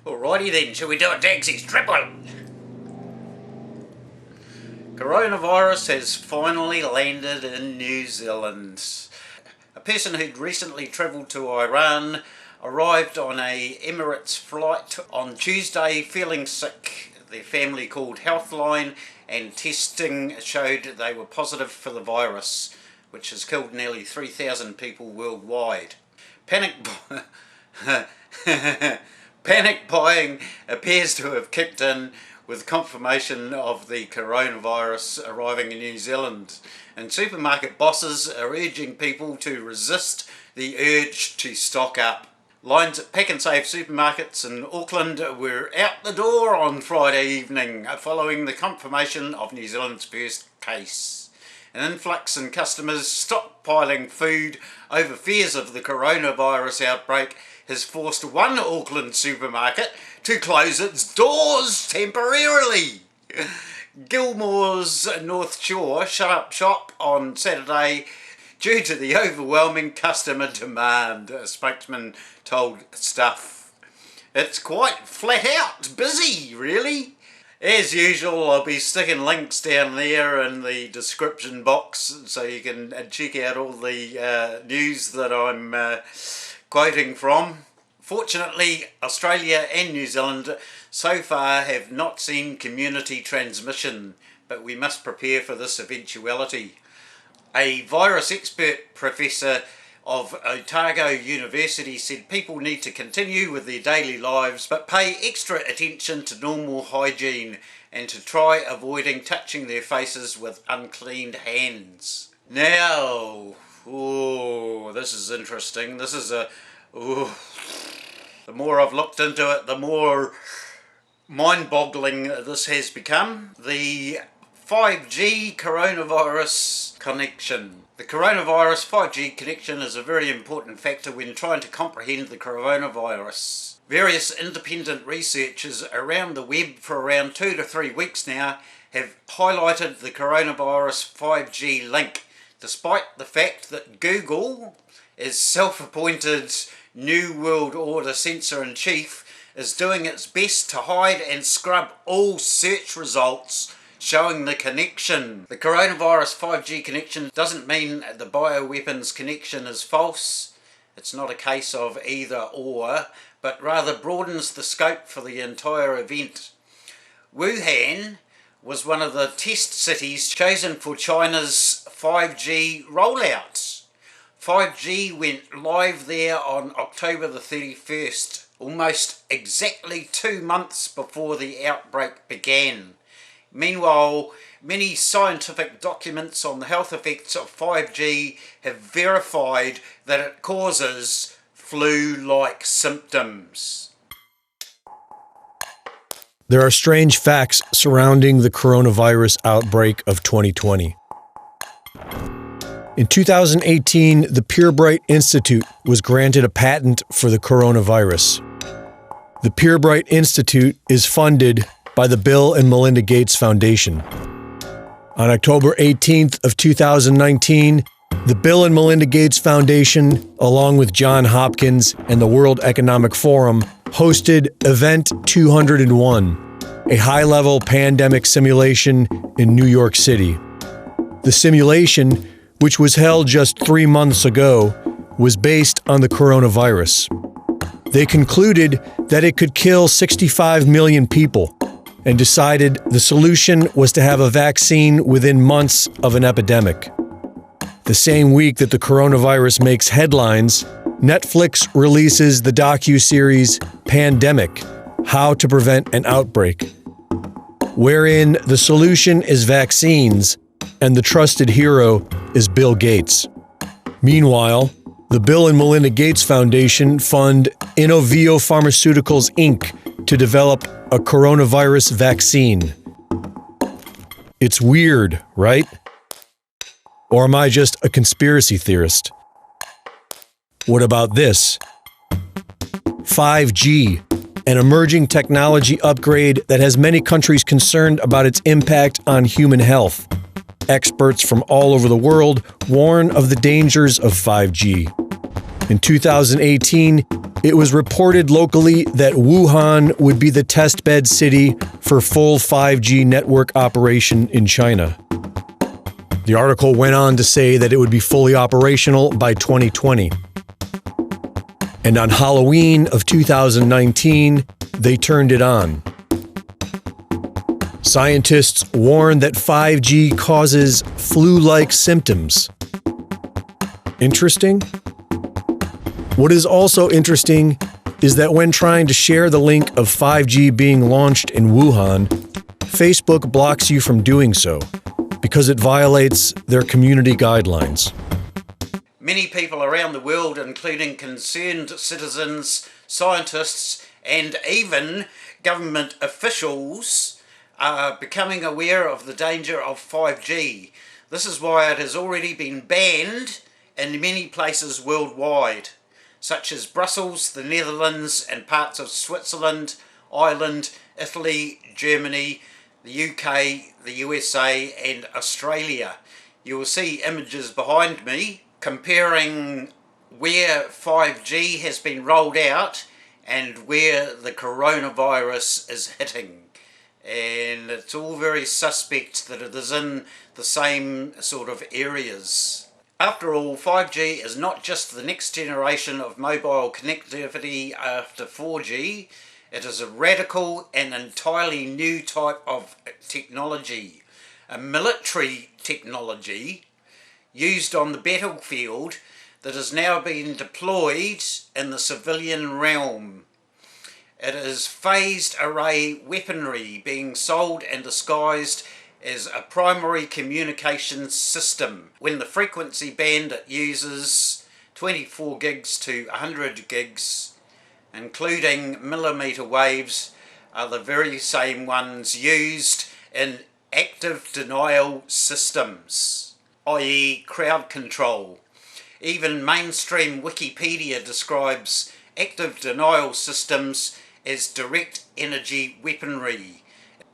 Alrighty then, shall we do a Dagsys Dribble? Coronavirus has finally landed in New Zealand. A person who'd recently travelled to Iran arrived on a Emirates flight on Tuesday feeling sick. Their family called Healthline and testing showed they were positive for the virus, which has killed nearly 3,000 people worldwide. Panic buying appears to have kicked in with confirmation of the coronavirus arriving in New Zealand, and supermarket bosses are urging people to resist the urge to stock up. Lines at Pack and Save supermarkets in Auckland were out the door on Friday evening following the confirmation of New Zealand's first case. An influx in customers stockpiling food over fears of the coronavirus outbreak has forced one Auckland supermarket to close its doors temporarily. Gilmore's North Shore shut up shop on Saturday due to the overwhelming customer demand, a spokesman told Stuff. It's quite flat out busy, really. As usual, I'll be sticking links down there in the description box so you can check out all the news that I'm quoting from. Fortunately, Australia and New Zealand so far have not seen community transmission, but we must prepare for this eventuality. A virus expert professor of Otago University said people need to continue with their daily lives but pay extra attention to normal hygiene and to try avoiding touching their faces with uncleaned hands. Now, this is interesting. This is the more I've looked into it, the more mind-boggling this has become. The 5G coronavirus connection. The coronavirus 5G connection is a very important factor when trying to comprehend the coronavirus. Various independent researchers around the web for around 2 to 3 weeks now have highlighted the coronavirus 5G link, despite the fact that Google, as self-appointed New World Order censor-in-chief, is doing its best to hide and scrub all search results showing the connection. The coronavirus 5G connection doesn't mean the bioweapons connection is false. It's not a case of either or, but rather broadens the scope for the entire event. Wuhan was one of the test cities chosen for China's 5G rollout. 5G went live there on October the 31st, almost exactly 2 months before the outbreak began. Meanwhile, many scientific documents on the health effects of 5G have verified that it causes flu-like symptoms. There are strange facts surrounding the coronavirus outbreak of 2020. In 2018, the Purebright Institute was granted a patent for the coronavirus. The Purebright Institute is funded by the Bill and Melinda Gates Foundation. On October 18th of 2019, the Bill and Melinda Gates Foundation, along with Johns Hopkins and the World Economic Forum, hosted Event 201, a high-level pandemic simulation in New York City. The simulation, which was held just 3 months ago, was based on the coronavirus. They concluded that it could kill 65 million people and decided the solution was to have a vaccine within months of an epidemic. The same week that the coronavirus makes headlines, Netflix releases the docu-series Pandemic: How to Prevent an Outbreak, wherein the solution is vaccines and the trusted hero is Bill Gates. Meanwhile, the Bill and Melinda Gates Foundation fund Inovio Pharmaceuticals Inc. to develop a coronavirus vaccine. It's weird, right? Or am I just a conspiracy theorist? What about this? 5G, an emerging technology upgrade that has many countries concerned about its impact on human health. Experts from all over the world warn of the dangers of 5G. In 2018, it was reported locally that Wuhan would be the testbed city for full 5G network operation in China. The article went on to say that it would be fully operational by 2020. And on Halloween of 2019, they turned it on. Scientists warn that 5G causes flu-like symptoms. Interesting? What is also interesting is that when trying to share the link of 5G being launched in Wuhan, Facebook blocks you from doing so because it violates their community guidelines. Many people around the world, including concerned citizens, scientists, and even government officials, are becoming aware of the danger of 5G. This is why it has already been banned in many places worldwide, such as Brussels, the Netherlands, and parts of Switzerland, Ireland, Italy, Germany, the UK, the USA, and Australia. You will see images behind me comparing where 5G has been rolled out and where the coronavirus is hitting. And it's all very suspect that it is in the same sort of areas. After all, 5G is not just the next generation of mobile connectivity after 4G. It is a radical and entirely new type of technology, a military technology used on the battlefield that is now being deployed in the civilian realm. It is phased array weaponry being sold and disguised as a primary communications system, when the frequency band it uses 24 gigs to 100 gigs, including millimeter waves, are the very same ones used in active denial systems, i.e. crowd control. Even mainstream Wikipedia describes active denial systems as direct energy weaponry.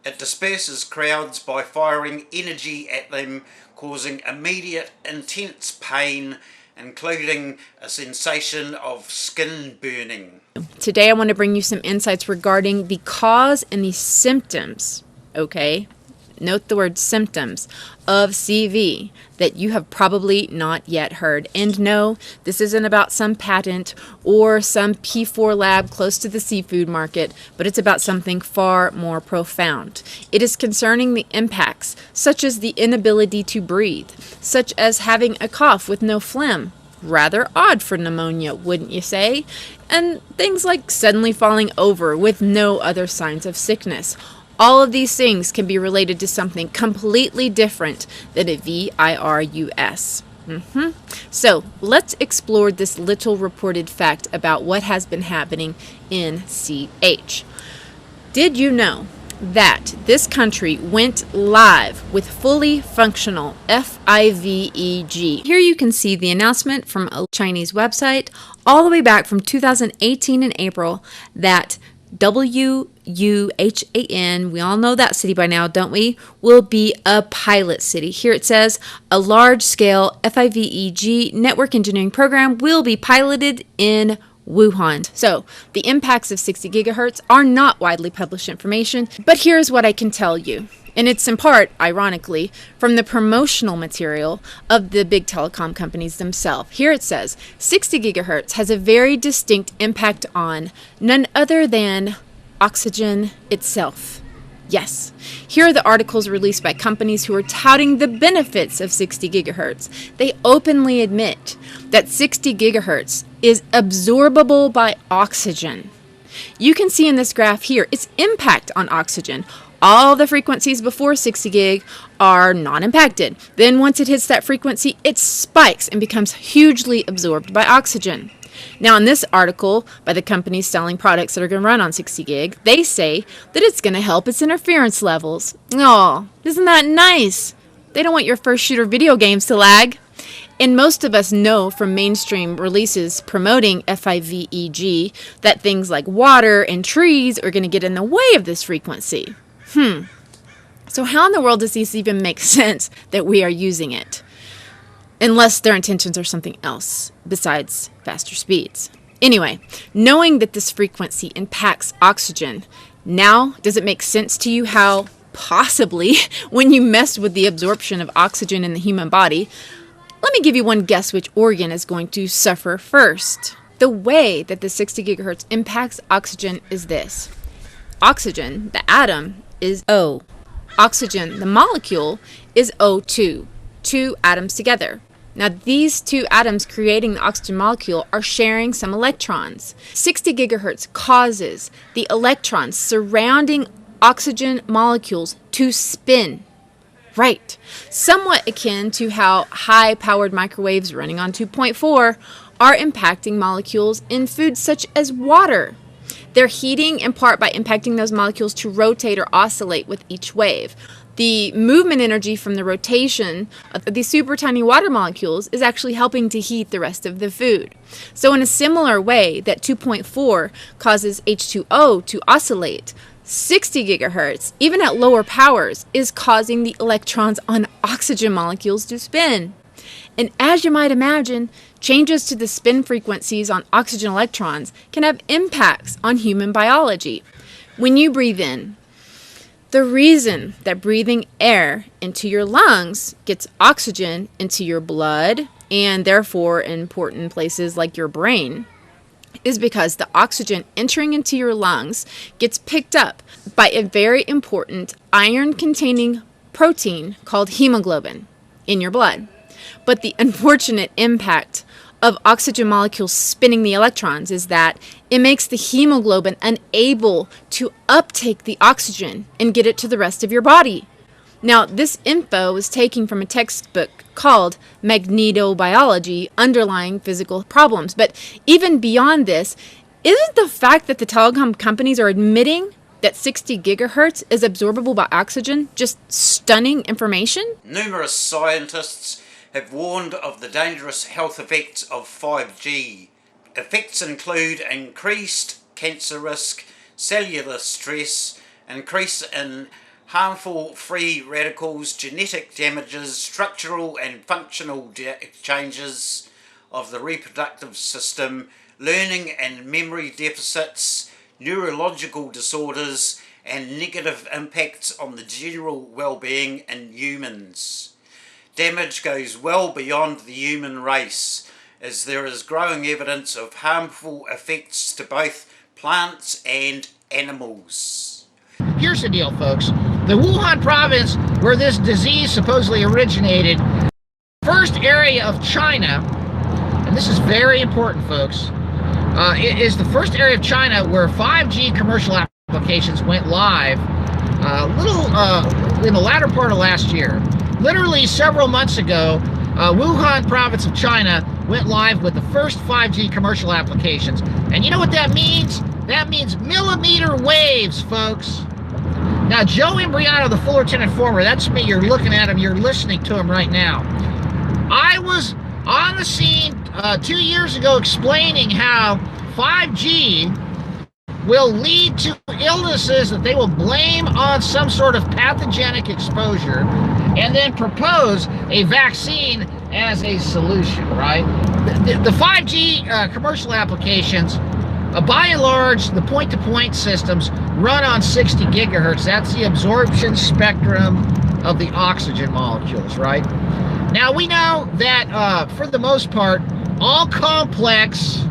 It disperses crowds by firing energy at them, causing immediate intense pain, including a sensation of skin burning. Today I want to bring you some insights regarding the cause and the symptoms, okay? Note the word symptoms of CV that you have probably not yet heard. And no, this isn't about some patent or some P4 lab close to the seafood market, but it's about something far more profound. It is concerning the impacts, such as the inability to breathe, such as having a cough with no phlegm. Rather odd for pneumonia, wouldn't you say? And things like suddenly falling over with no other signs of sickness. All of these things can be related to something completely different than a virus. So let's explore this little reported fact about what has been happening in CH. Did you know that this country went live with fully functional FIVEG? Here you can see the announcement from a Chinese website all the way back from 2018 in April that Wuhan, we all know that city by now, don't we, will be a pilot city. Here it says, a large-scale FIVEG network engineering program will be piloted in Wuhan. So, the impacts of 60 gigahertz are not widely published information, but here's what I can tell you. And it's in part, ironically, from the promotional material of the big telecom companies themselves. Here it says, 60 gigahertz has a very distinct impact on none other than oxygen itself. Yes, here are the articles released by companies who are touting the benefits of 60 gigahertz. They openly admit that 60 gigahertz is absorbable by oxygen. You can see in this graph here its impact on oxygen. All the frequencies before 60 gig are not impacted. Then once it hits that frequency, it spikes and becomes hugely absorbed by oxygen. Now in this article by the companies selling products that are going to run on 60 gig, they say that it's going to help its interference levels. Oh, isn't that nice? They don't want your first shooter video games to lag. And most of us know from mainstream releases promoting FIVEG that things like water and trees are going to get in the way of this frequency. So how in the world does this even make sense that we are using it? unless their intentions are something else besides faster speeds. Anyway, knowing that this frequency impacts oxygen, now does it make sense to you how possibly when you mess with the absorption of oxygen in the human body, let me give you one guess which organ is going to suffer first. The way that the 60 gigahertz impacts oxygen is this. Oxygen, the atom, is O. Oxygen, the molecule, is O2, two atoms together. Now, these two atoms creating the oxygen molecule are sharing some electrons. 60 gigahertz causes the electrons surrounding oxygen molecules to spin. Right. Somewhat akin to how high-powered microwaves running on 2.4 are impacting molecules in foods such as water. They're heating in part by impacting those molecules to rotate or oscillate with each wave. The movement energy from the rotation of these super tiny water molecules is actually helping to heat the rest of the food. So in a similar way that 2.4 causes H2O to oscillate, 60 gigahertz, even at lower powers, is causing the electrons on oxygen molecules to spin. And as you might imagine, changes to the spin frequencies on oxygen electrons can have impacts on human biology. When you breathe in, the reason that breathing air into your lungs gets oxygen into your blood and therefore in important places like your brain is because the oxygen entering into your lungs gets picked up by a very important iron-containing protein called hemoglobin in your blood. But the unfortunate impact of oxygen molecules spinning the electrons is that it makes the hemoglobin unable to uptake the oxygen and get it to the rest of your body. Now, this info is taken from a textbook called Magnetobiology, Underlying Physical Problems. But even beyond this, isn't the fact that the telecom companies are admitting that 60 gigahertz is absorbable by oxygen just stunning information? Numerous scientists have warned of the dangerous health effects of 5G. Effects include increased cancer risk, cellular stress, increase in harmful free radicals, genetic damages, structural and functional changes of the reproductive system, learning and memory deficits, neurological disorders, and negative impacts on the general well-being in humans. Damage goes well beyond the human race, as there is growing evidence of harmful effects to both plants and animals. Here's the deal, folks. The Wuhan province, where this disease supposedly originated, first area of China, and this is very important, folks, it is the first area of China where 5G commercial applications went live in the latter part of last year. Literally several months ago, Wuhan province of China went live with the first 5G commercial applications. And you know what that means? That means millimeter waves, folks. Now, Joe Imbriano, the full lieutenant former, that's me. You're looking at him. You're listening to him right now. I was on the scene 2 years ago explaining how 5G will lead to illnesses that they will blame on some sort of pathogenic exposure and then propose a vaccine as a solution, right? The 5G commercial applications, by and large, the point-to-point systems run on 60 gigahertz. That's the absorption spectrum of the oxygen molecules, right? Now, we know that, for the most part, all complex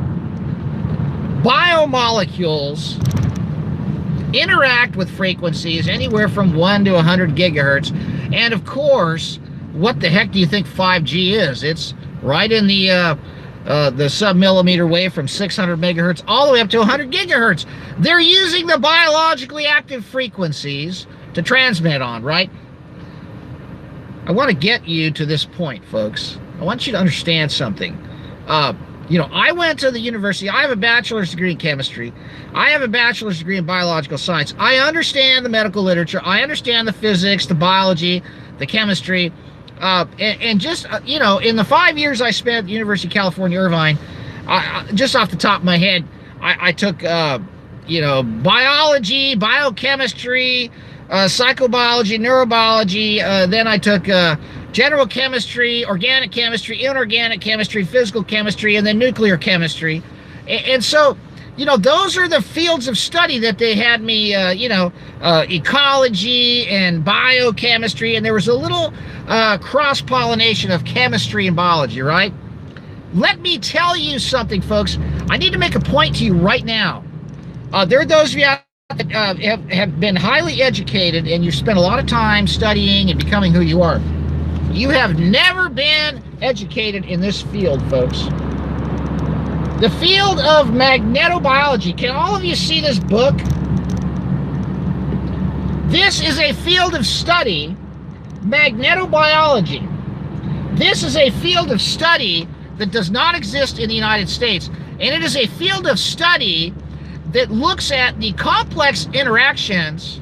biomolecules interact with frequencies anywhere from 1 to 100 gigahertz. And of course, what the heck do you think 5G is? It's right in the sub-millimeter wave from 600 megahertz all the way up to 100 gigahertz. They're using the biologically active frequencies to transmit on, right? I want to get you to this point, folks. I want you to understand something. You know, I went to the university. I have a bachelor's degree in chemistry. I have a bachelor's degree in biological science. I understand the medical literature. I understand the physics, the biology, the chemistry. And just, you know, in the 5 years I spent at the University of California, Irvine, just off the top of my head, I took, you know, biology, biochemistry, psychobiology, neurobiology. Then I took general chemistry, organic chemistry, inorganic chemistry, physical chemistry, and then nuclear chemistry. And so, you know, those are the fields of study that they had me, ecology and biochemistry, and there was a little cross-pollination of chemistry and biology, right? Let me tell you something, folks. I need to make a point to you right now. There are those of you out that have been highly educated and you've spent a lot of time studying and becoming who you are. You have never been educated in this field, folks. The field of magnetobiology. Can all of you see this book? This is a field of study, magnetobiology. This is a field of study that does not exist in the United States. And it is a field of study that looks at the complex interactions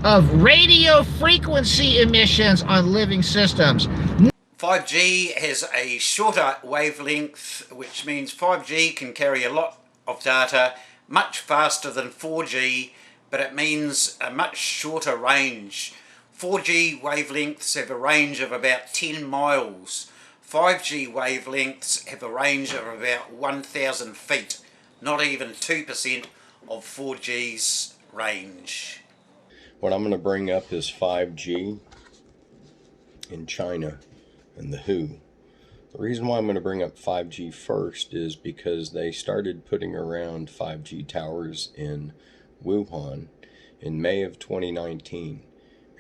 of radio frequency emissions on living systems. 5G has a shorter wavelength, which means 5G can carry a lot of data much faster than 4G, but it means a much shorter range. 4G wavelengths have a range of about 10 miles. 5G wavelengths have a range of about 1,000 feet, not even 2% of 4G's range. What I'm going to bring up is 5G in China and the WHO. The reason why I'm going to bring up 5G first is because they started putting around 5G towers in Wuhan in May of 2019,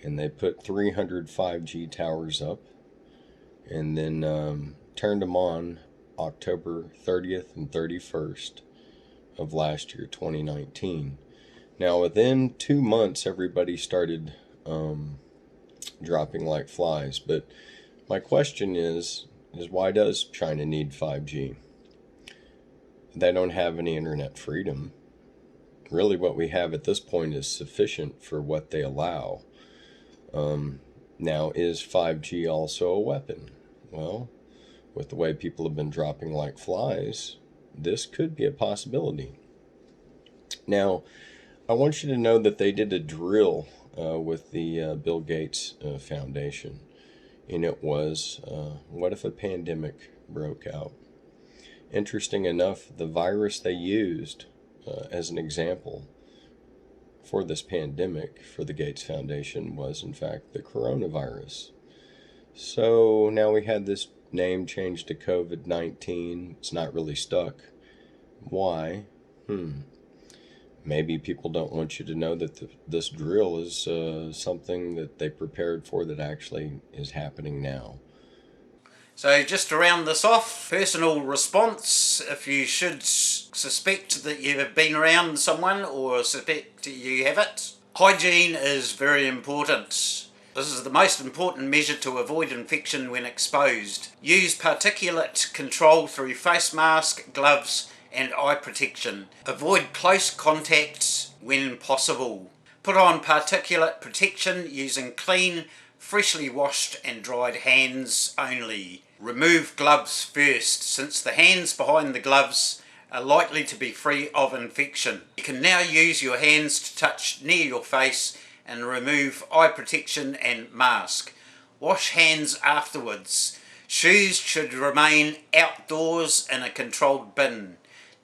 and they put 300 5G towers up and then turned them on October 30th and 31st of last year, 2019. Now within 2 months everybody started dropping like flies, but my question is why does China need 5G? They don't have any internet freedom. Really what we have at this point is sufficient for what they allow. Now, is 5G also a weapon? Well, with the way people have been dropping like flies, this could be a possibility. Now, I want you to know that they did a drill with the Bill Gates Foundation. And it was, what if a pandemic broke out? Interesting enough, the virus they used as an example for this pandemic for the Gates Foundation was, in fact, the coronavirus. So now we had this name changed to COVID-19. It's not really stuck. Why? Maybe people don't want you to know that this drill is something that they prepared for that actually is happening now. So just to round this off, personal response, if you should suspect that you have been around someone or suspect you have it. Hygiene is very important. This is the most important measure to avoid infection when exposed. Use particulate control through face mask, gloves and eye protection. Avoid close contact when possible. Put on particulate protection using clean, freshly washed and dried hands only. Remove gloves first, since the hands behind the gloves are likely to be free of infection. You can now use your hands to touch near your face and remove eye protection and mask. Wash hands afterwards. Shoes should remain outdoors in a controlled bin.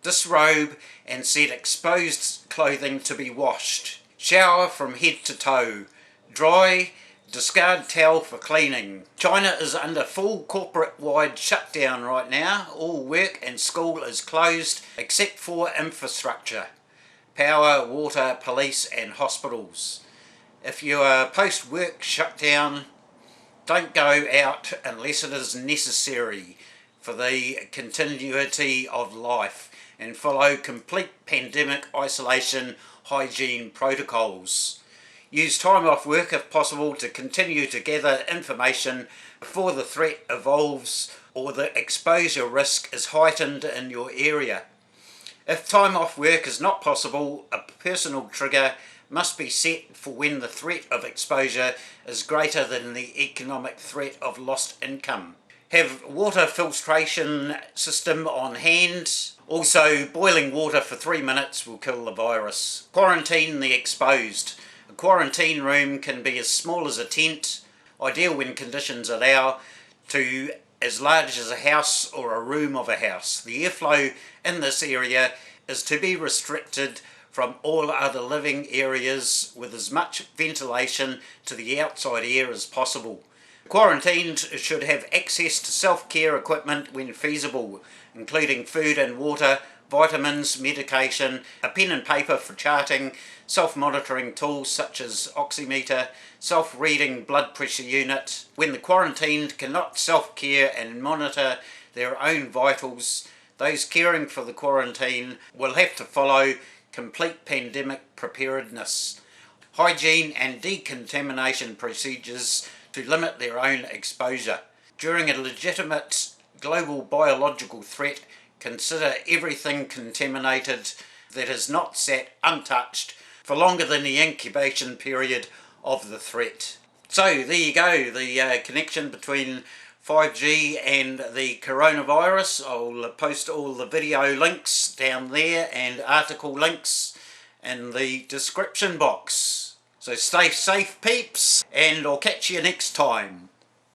Disrobe and set exposed clothing to be washed. Shower from head to toe. Dry, discard towel for cleaning. China is under full corporate-wide shutdown right now. All work and school is closed except for infrastructure. Power, water, police and hospitals. If you are post-work shutdown, don't go out unless it is necessary for the continuity of life, and follow complete pandemic isolation hygiene protocols. Use time off work if possible to continue to gather information before the threat evolves or the exposure risk is heightened in your area. If time off work is not possible, a personal trigger must be set for when the threat of exposure is greater than the economic threat of lost income. Have water filtration system on hand. Also, boiling water for 3 minutes will kill the virus. Quarantine the exposed. A quarantine room can be as small as a tent. ideal when conditions allow, to as large as a house or a room of a house. The airflow in this area is to be restricted from all other living areas with as much ventilation to the outside air as possible. Quarantined should have access to self-care equipment when feasible, including food and water, vitamins, medication, a pen and paper for charting, self-monitoring tools such as oximeter, self-reading blood pressure unit. When the quarantined cannot self-care and monitor their own vitals, those caring for the quarantine will have to follow complete pandemic preparedness, hygiene and decontamination procedures to limit their own exposure. During a legitimate global biological threat, consider everything contaminated that has not sat untouched for longer than the incubation period of the threat. So there you go, the connection between 5G and the coronavirus. I'll post all the video links down there and article links in the description box. So stay safe, peeps, and I'll catch you next time.